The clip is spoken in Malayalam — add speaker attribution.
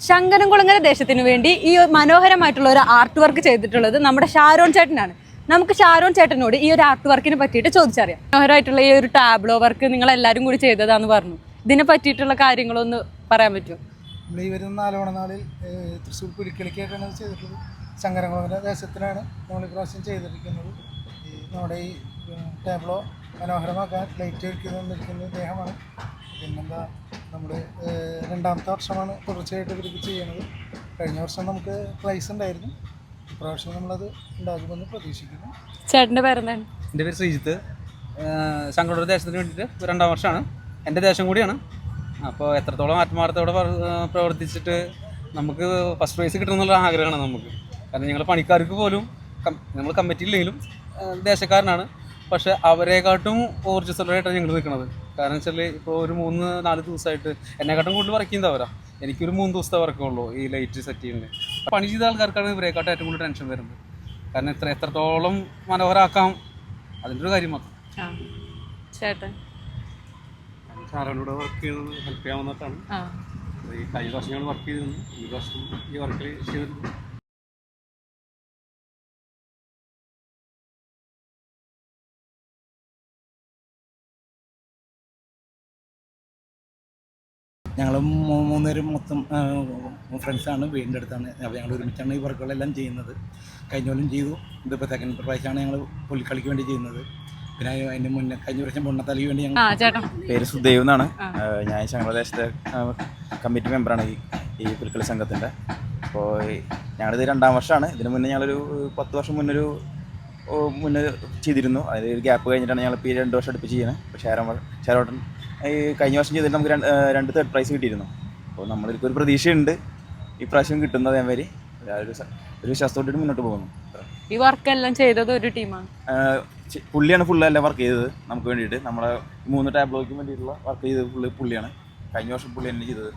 Speaker 1: ശങ്കരൻകുളങ്ങര ദേശത്തിന് വേണ്ടി ഈ മനോഹരമായിട്ടുള്ള ഒരു ആർട്ട് വർക്ക് ചെയ്തിട്ടുള്ളത് നമ്മുടെ ഷാരോൺ ചേട്ടനാണ്. നമുക്ക് ഷാരോൺ ചേട്ടനോട് ഈ ഒരു ആർട്ട് വർക്കിനെ പറ്റിയിട്ട് ചോദിച്ചറിയാം. മനോഹരമായിട്ടുള്ള ഈ ഒരു ടാബ്ലോ വർക്ക് നിങ്ങൾ എല്ലാവരും കൂടി ചെയ്തതാന്ന് പറഞ്ഞു. ഇതിനെ പറ്റിയിട്ടുള്ള കാര്യങ്ങളൊന്ന് പറയാൻ പറ്റുമോ?
Speaker 2: നമ്മൾ ഈ വരുന്ന നാലോണനാളിൽ തൃശ്ശൂർ പുലിക്കളിക്കായിട്ടാണ് ചെയ്തിട്ടുള്ളത്. ശങ്കരൻകുളങ്ങര ദേശത്തിനാണ് നമ്മൾ ഇപ്രാവശ്യം ചെയ്തിരിക്കുന്നത്. നമ്മുടെ ഈ ടാബ്ലോ മനോഹരമാക്കാൻ ലൈറ്റ് വയ്ക്കുന്ന ദേഹമാണ്. പിന്നെന്താ, നമ്മുടെ രണ്ടാമത്തെ വർഷമാണ് തുടർച്ചയായിട്ട് ഇവർക്ക് ചെയ്യുന്നത്. കഴിഞ്ഞ വർഷം നമുക്ക് പ്രൈസ് ഉണ്ടായിരുന്നു, ഇപ്രാവശ്യം നമ്മളത് ഉണ്ടാകുമെന്ന് പ്രതീക്ഷിക്കുന്നു.
Speaker 1: ചേട്ടൻ്റെ പേരെന്താണ്?
Speaker 3: എൻ്റെ പേര് ശ്രീജിത്ത്. ശങ്കരൻകുളങ്ങര ദേശത്തിന് വേണ്ടിയിട്ട് 2ാം വർഷമാണ്. എൻ്റെ ദേശം കൂടിയാണ്. അപ്പോൾ എത്രത്തോളം ആത്മാർത്ഥത്തോടെ പ്രവർത്തിച്ചിട്ട് നമുക്ക് ഫസ്റ്റ് പ്രൈസ് കിട്ടുമെന്നുള്ള ആഗ്രഹമാണ് നമുക്ക്. കാരണം ഞങ്ങൾ പണിക്കാർക്ക് പോലും നമ്മൾ കമ്മിറ്റിയില്ലെങ്കിലും ദേശക്കാരനാണ്. പക്ഷേ അവരെക്കാട്ടും ഊർജ്ജസ്വലരായിട്ടാണ് ഞങ്ങൾ നിൽക്കുന്നത്. കാരണം വെച്ചാൽ ഇപ്പോൾ ഒരു 3-4 ദിവസമായിട്ട് എന്നെക്കാട്ടും കൂടുതൽ വർക്ക് ചെയ്യുന്നവരാ. എനിക്കൊരു 3 ദിവസത്തെ വർക്കുള്ളൂ ഈ ലൈറ്റ് സെറ്റ് ചെയ്യുന്നത്. പണി ചെയ്ത ആൾക്കാർക്കാണ് ഇവരെക്കാട്ടും ഏറ്റവും കൂടുതൽ ടെൻഷൻ വരുന്നത്. കാരണം എത്രത്തോളം മനോഹരമാക്കാം അതിൻ്റെ ഒരു കാര്യം മാത്രം.
Speaker 1: ചേട്ടൻ
Speaker 4: ഷാരോണിലൂടെ വർക്ക് ചെയ്യുന്നത് ഹെൽപ്പ് ചെയ്യാവുന്നതാണ്. ഈ കഴിഞ്ഞ വർഷം ഞങ്ങൾ വർക്ക് ചെയ്തിരുന്നു, ഈ വർഷം ഈ വർക്കിൽ ചെയ്തിട്ടുണ്ട്.
Speaker 5: ഞങ്ങൾ 3 പേരും മൊത്തം ഫ്രണ്ട്സാണ്, വീടിൻ്റെ അടുത്താണ്. അപ്പോൾ ഞങ്ങൾ ഒരുമിച്ചാണ് ഈ വർക്കുകളെല്ലാം ചെയ്യുന്നത്. കഴിഞ്ഞ കൊല്ലം ചെയ്തു, ഇതിപ്പോൾ സെക്കൻഡ് പ്രാവശ്യമാണ് ഞങ്ങൾ പുലിക്കളിക്ക് വേണ്ടി ചെയ്യുന്നത്. പിന്നെ അതിന് മുന്നേ കഴിഞ്ഞ പ്രാവശ്യം പൊണ്ണത്തലിക്ക് വേണ്ടി ഞങ്ങൾ.
Speaker 6: പേര് സുദേവ് എന്നാണ്. ഞാൻ ശങ്കരദേശത്തെ കമ്മിറ്റി മെമ്പറാണ് ഈ പുലിക്കളി സംഘത്തിൻ്റെ. അപ്പോൾ ഞങ്ങളിത് 2ാം വർഷമാണ്. ഇതിന് മുന്നേ ഞങ്ങളൊരു 10 വർഷം മുന്നേ ചെയ്തിരുന്നു. അതിൽ ഒരു ഗ്യാപ്പ് കഴിഞ്ഞിട്ടാണ് ഞങ്ങളിപ്പോൾ ഈ 2 വർഷം അടുപ്പിച്ച് ചെയ്യുന്നത്. അപ്പോൾ ഷാരോട്ടൻ ഈ കഴിഞ്ഞ വർഷം ചെയ്തിട്ട് നമുക്ക് 2 തേർഡ് പ്രൈസ് കിട്ടിയിരുന്നു. അപ്പോൾ നമ്മളിപ്പോൾ ഒരു പ്രതീക്ഷയുണ്ട് ഈ പ്രാവശ്യം കിട്ടുന്നത്. അതേമാതിരി ഒരു വിശ്വാസത്തോട്ട് മുന്നോട്ട് പോകുന്നു.
Speaker 1: ഈ വർക്കെല്ലാം ചെയ്തത് ഒരു ടീമാണ്.
Speaker 6: പുള്ളിയാണ് ഫുള്ളെല്ലാം വർക്ക് ചെയ്തത് നമുക്ക് വേണ്ടിയിട്ട്. നമ്മളെ 3 ടാബ്ലോയ്ക്ക് വേണ്ടിയിട്ടുള്ള വർക്ക് ചെയ്തത് പുള്ളിയാണ്. കഴിഞ്ഞ വർഷം പുള്ളി തന്നെ ചെയ്തത്.